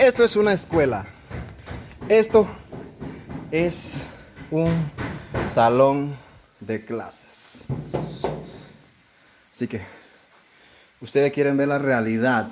Esto es una escuela. Esto es un salón de clases. Así que, ¿ustedes quieren ver la realidad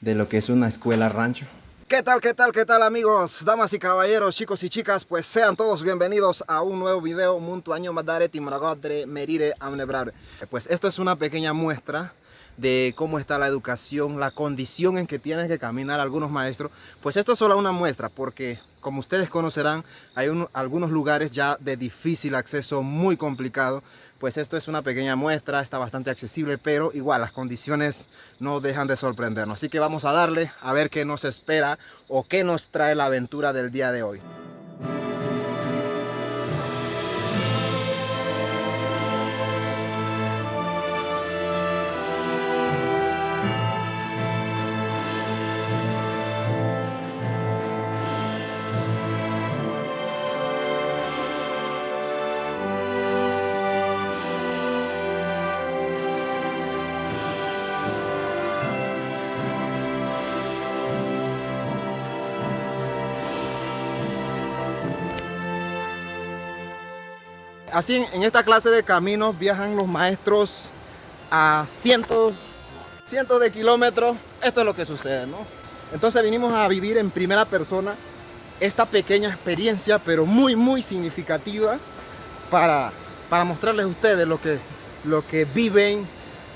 de lo que es una escuela rancho? ¿Qué tal amigos, damas y caballeros, chicos y chicas? Pues sean todos bienvenidos a un nuevo video. Muntu año madare timragodre merire amnebrare. Pues esto es una pequeña muestra de cómo está la educación, la condición en que tienen que caminar algunos maestros. Pues esto es solo una muestra porque, como ustedes conocerán, hay algunos lugares ya de difícil acceso, muy complicado. Pues esto es una pequeña muestra, está bastante accesible, pero igual las condiciones no dejan de sorprendernos. Así que vamos a darle a ver qué nos espera o qué nos trae la aventura del día de hoy. Así en esta clase de caminos viajan los maestros a cientos de kilómetros. Esto es lo que sucede, ¿no? Entonces vinimos a vivir en primera persona esta pequeña experiencia, pero muy significativa para mostrarles a ustedes lo que viven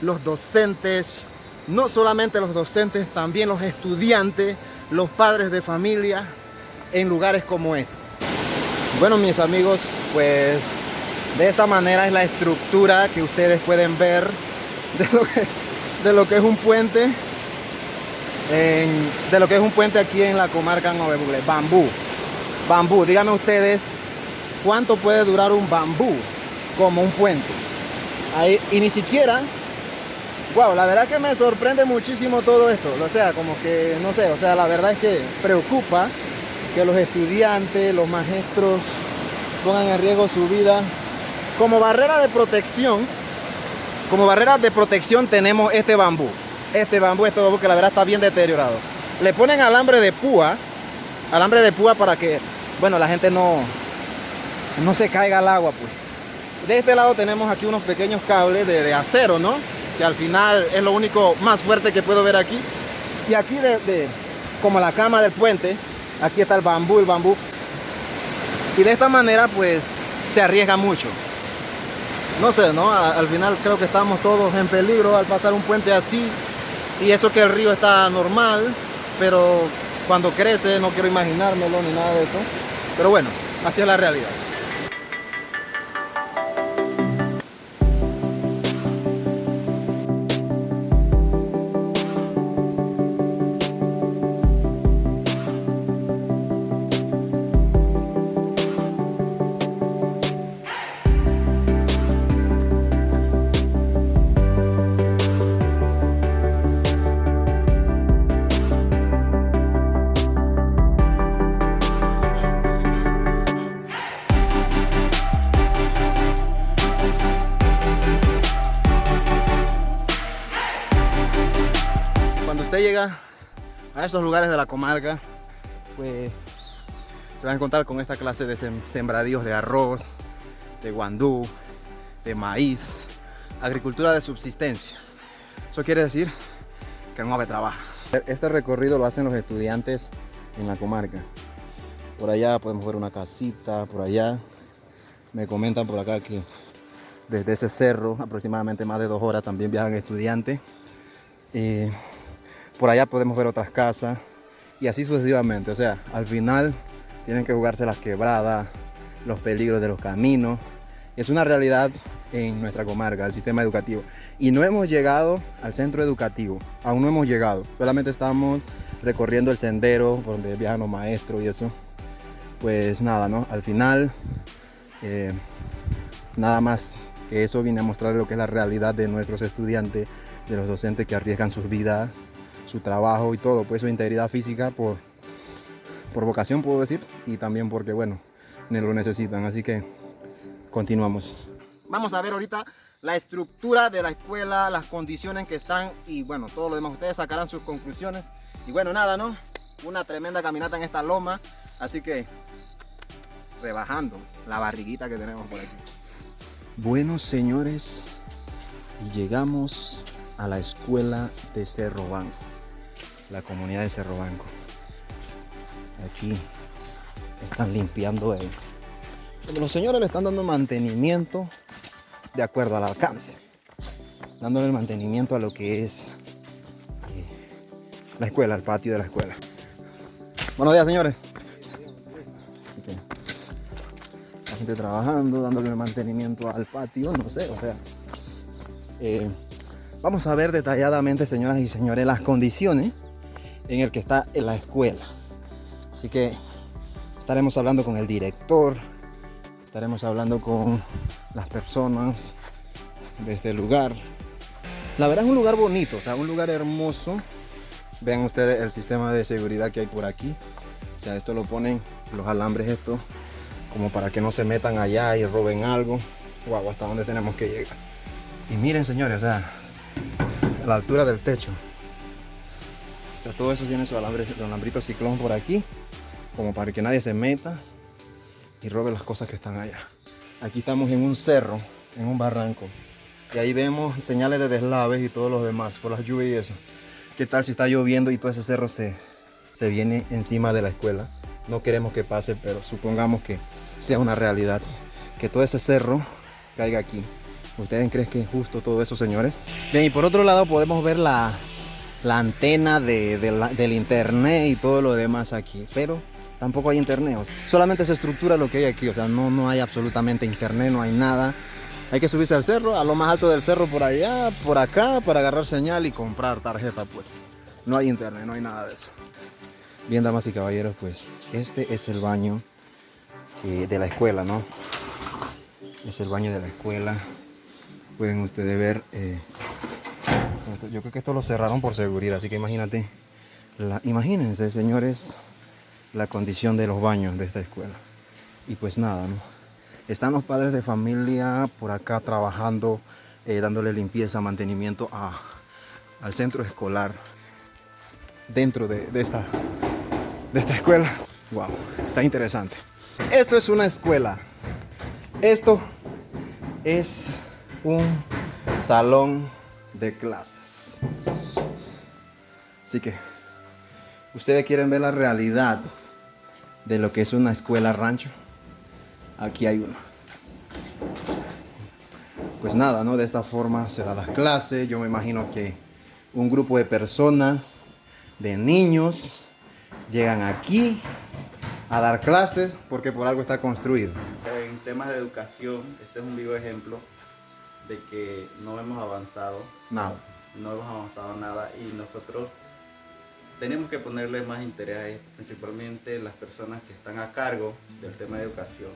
los docentes, no solamente los docentes, también los estudiantes, los padres de familia en lugares como este. Bueno, mis amigos, pues de esta manera es la estructura que ustedes pueden ver de lo que es un puente aquí en la comarca Nove Bugle. Bambú, díganme ustedes cuánto puede durar un bambú como un puente. Ahí, y ni siquiera, wow, la verdad que me sorprende muchísimo todo esto. O sea, como que, no sé, o sea, la verdad es que preocupa que los estudiantes, los maestros pongan en riesgo su vida. Como barrera de protección tenemos este bambú que la verdad está bien deteriorado. Le ponen alambre de púa para que, bueno, la gente no se caiga al agua, pues. De este lado tenemos aquí unos pequeños cables de acero, ¿no? Que al final es lo único más fuerte que puedo ver aquí. Y aquí como la cama del puente, aquí está el bambú. Y de esta manera pues se arriesga mucho. No sé, ¿no? Al final creo que estamos todos en peligro al pasar un puente así. Y eso que el río está normal, pero cuando crece no quiero imaginármelo ni nada de eso. Pero bueno, así es la realidad. Cuando usted llega a estos lugares de la comarca, pues se va a encontrar con esta clase de sembradíos de arroz, de guandú, de maíz, agricultura de subsistencia. Eso quiere decir que no hay trabajo. Este recorrido lo hacen los estudiantes en la comarca. Por allá podemos ver una casita, por allá. Me comentan por acá que desde ese cerro, aproximadamente más de 2 horas, también viajan estudiantes. Por allá podemos ver otras casas y así sucesivamente. O sea, al final tienen que jugarse las quebradas, los peligros de los caminos. Es una realidad en nuestra comarca, el sistema educativo. Y no hemos llegado al centro educativo, aún no hemos llegado. Solamente estamos recorriendo el sendero por donde viajan los maestros y eso. Pues nada, ¿no? Al final, nada más que eso, vine a mostrar lo que es la realidad de nuestros estudiantes, de los docentes que arriesgan sus vidas, su trabajo y todo, pues su integridad física por vocación, puedo decir, y también porque, bueno, lo necesitan. Así que continuamos. Vamos a ver ahorita la estructura de la escuela, las condiciones en que están y bueno, todo lo demás. Ustedes sacarán sus conclusiones. Y bueno, nada, ¿no? una tremenda caminata en esta loma. Así que rebajando la barriguita que tenemos por aquí. Bueno, señores, y llegamos a la escuela de Cerro Banco, la comunidad de Cerro Banco. Aquí están limpiando los señores le están dando mantenimiento de acuerdo al alcance, dándole el mantenimiento a lo que es la escuela, el patio de la escuela. Buenos días, señores. Así que la gente trabajando, dándole el mantenimiento al patio, no sé, o sea, vamos a ver detalladamente, señoras y señores, las condiciones en el que está en la escuela. Así que estaremos hablando con el director, estaremos hablando con las personas de este lugar. La verdad es un lugar bonito, o sea, un lugar hermoso. Vean ustedes el sistema de seguridad que hay por aquí. O sea, esto lo ponen, los alambres estos, como para que no se metan allá y roben algo. Wow, hasta dónde tenemos que llegar. Y miren, señores, o sea, a la altura del techo. O sea, todo eso tiene su alambrito ciclón por aquí, como para que nadie se meta y robe las cosas que están allá. Aquí estamos en un cerro, en un barranco, y ahí vemos señales de deslaves y todos los demás por las lluvias y eso. ¿Qué tal si está lloviendo y todo ese cerro se viene encima de la escuela? No queremos que pase, pero supongamos que sea una realidad, que todo ese cerro caiga aquí. ¿Ustedes creen que es justo todo eso, señores? Bien, y por otro lado podemos ver la antena del internet y todo lo demás aquí, pero tampoco hay internet. O sea, solamente se estructura lo que hay aquí, o sea, no hay absolutamente internet, no hay nada. Hay que subirse al cerro, a lo más alto del cerro, por allá, por acá, para agarrar señal y comprar tarjeta, pues. No hay internet, no hay nada de eso. Bien, damas y caballeros, pues este es el baño de la escuela, ¿no? Es el baño de la escuela. Pueden ustedes ver, yo creo que esto lo cerraron por seguridad, así que imagínate, imagínense, señores, la condición de los baños de esta escuela. Y pues nada, ¿no? Están los padres de familia por acá trabajando, dándole limpieza, mantenimiento al centro escolar dentro de esta escuela. Wow, está interesante. Esto es una escuela. Esto es un salón de clases. Así que ustedes quieren ver la realidad de lo que es una escuela rancho. Aquí hay una. Pues nada, ¿no? De esta forma se dan las clases. Yo me imagino que un grupo de personas, de niños, llegan aquí a dar clases porque por algo está construido. En temas de educación, este es un vivo ejemplo de que no hemos avanzado. Nada. No hemos avanzado nada y nosotros tenemos que ponerle más interés a esto, principalmente las personas que están a cargo del tema de educación.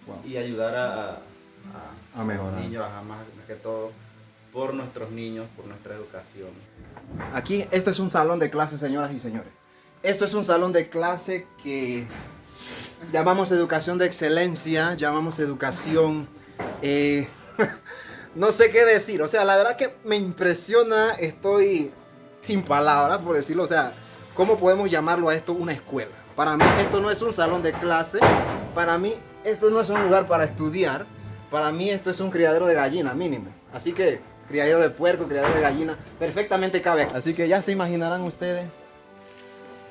Wow. Y ayudar a mejorar. Los niños, más que todo, por nuestros niños, por nuestra educación. Aquí, esto es un salón de clase, señoras y señores. Esto es un salón de clase que llamamos educación de excelencia, llamamos educación... no sé qué decir, o sea, la verdad que me impresiona, estoy sin palabras por decirlo, o sea, ¿cómo podemos llamarlo a esto una escuela? Para mí esto no es un salón de clase, para mí esto no es un lugar para estudiar, para mí esto es un criadero de gallina mínimo, así que criadero de puerco, criadero de gallina, perfectamente cabe aquí. Así que ya se imaginarán ustedes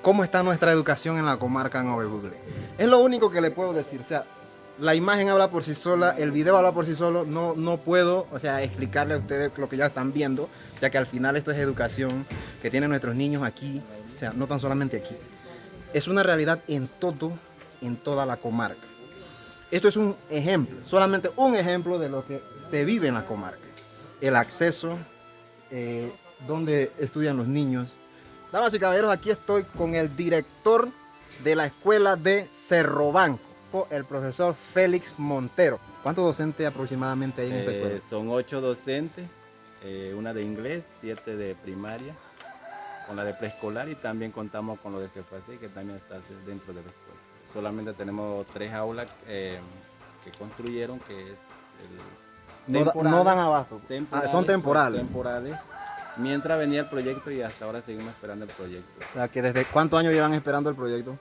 cómo está nuestra educación en la comarca Nuevo Google. Es lo único que le puedo decir, o sea, la imagen habla por sí sola, el video habla por sí solo, no puedo, o sea, explicarle a ustedes lo que ya están viendo, ya que al final esto es educación que tienen nuestros niños aquí, o sea, no tan solamente aquí. Es una realidad en toda la comarca. Esto es un ejemplo, solamente un ejemplo de lo que se vive en la comarca. El acceso, donde estudian los niños. Damas y caballeros, aquí estoy con el director de la escuela de Cerro Banco, el profesor Félix Montero. ¿Cuántos docentes aproximadamente hay en esta escuela? Son 8 docentes, una de inglés, 7 de primaria, con la de preescolar y también contamos con lo de CFAC, que también está dentro de la escuela. Solamente tenemos 3 aulas que construyeron, que es no dan abasto. Son temporales. mientras venía el proyecto y hasta ahora seguimos esperando el proyecto. O sea, que ¿desde cuántos años llevan esperando el proyecto?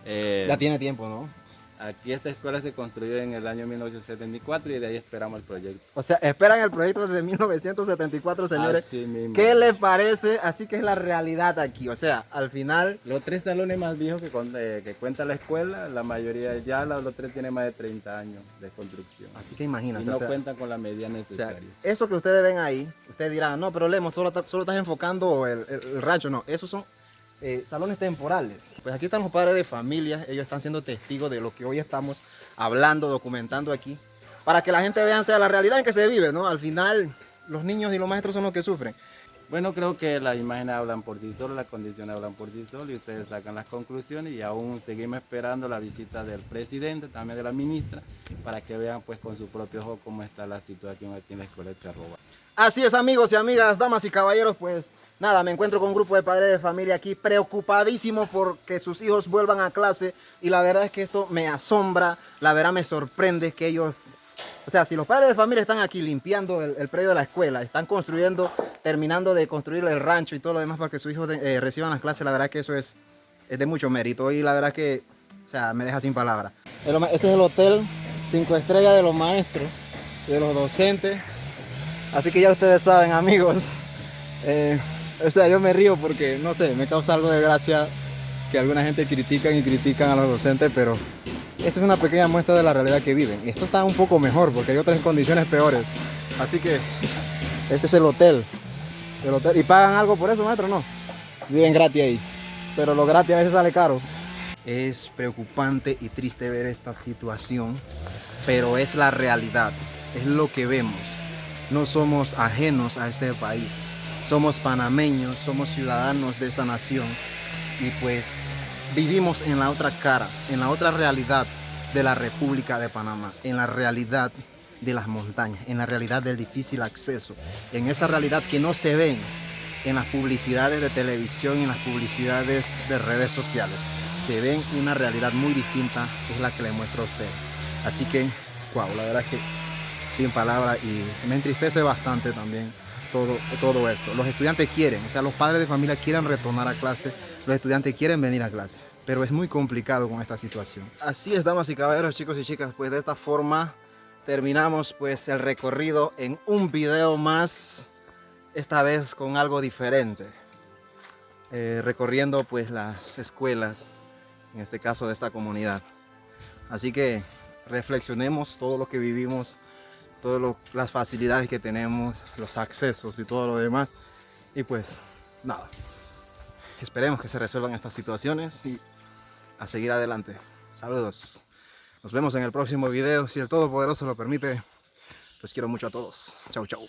Ya tiene tiempo, ¿no? Aquí esta escuela se construyó en el año 1974 y de ahí esperamos el proyecto. O sea, esperan el proyecto desde 1974, señores. Así mismo. ¿Qué les parece? Así que es la realidad aquí. O sea, al final... Los 3 salones más viejos que cuenta la escuela, la mayoría ya los 3 tienen más de 30 años de construcción. Así que imagínense. Y no o sea, cuentan con la medida o sea, necesaria. eso que ustedes ven ahí, ustedes dirán, no, pero Lemo, solo estás enfocando el rancho. No, esos son salones temporales. Pues aquí están los padres de familia, ellos están siendo testigos de lo que hoy estamos hablando, documentando aquí, para que la gente vea, o sea, la realidad en que se vive, ¿no? Al final, los niños y los maestros son los que sufren. Bueno, creo que las imágenes hablan por sí solas, las condiciones hablan por sí solas y ustedes sacan las conclusiones y aún seguimos esperando la visita del presidente, también de la ministra, para que vean pues con su propio ojo cómo está la situación aquí en la escuela de Cerro Bajo. Así es, amigos y amigas, damas y caballeros, pues nada, me encuentro con un grupo de padres de familia aquí preocupadísimos porque sus hijos vuelvan a clase y la verdad es que esto me asombra, la verdad me sorprende que ellos, o sea, si los padres de familia están aquí limpiando el predio de la escuela, están construyendo, terminando de construir el rancho y todo lo demás para que sus hijos reciban las clases, la verdad que eso es de mucho mérito y la verdad que, o sea, me deja sin palabras. Ese es el hotel 5 estrellas de los maestros, de los docentes, así que ya ustedes saben, amigos. O sea, yo me río porque, no sé, me causa algo de gracia que alguna gente critican a los docentes, pero eso es una pequeña muestra de la realidad que viven. Y esto está un poco mejor porque hay otras condiciones peores. Así que este es el hotel. ¿Y pagan algo por eso, maestro? No. Viven gratis ahí. Pero lo gratis a veces sale caro. Es preocupante y triste ver esta situación, pero es la realidad. Es lo que vemos. No somos ajenos a este país. Somos panameños, somos ciudadanos de esta nación y pues vivimos en la otra cara, en la otra realidad de la República de Panamá, en la realidad de las montañas, en la realidad del difícil acceso, en esa realidad que no se ven en las publicidades de televisión y en las publicidades de redes sociales. Se ven una realidad muy distinta, es la que le muestro a usted. Así que, wow, la verdad es que sin palabras y me entristece bastante también. Todo esto. Los estudiantes quieren, o sea, los padres de familia quieren retornar a clase, los estudiantes quieren venir a clase, pero es muy complicado con esta situación. Así es, damas y caballeros, chicos y chicas, pues de esta forma terminamos pues el recorrido en un video más, esta vez con algo diferente, recorriendo pues las escuelas, en este caso de esta comunidad. Así que reflexionemos todo lo que vivimos, todas las facilidades que tenemos, los accesos y todo lo demás. Y pues nada, esperemos que se resuelvan estas situaciones y a seguir adelante. Saludos. Nos vemos en el próximo video. Si el Todopoderoso lo permite, los quiero mucho a todos. Chau, chau.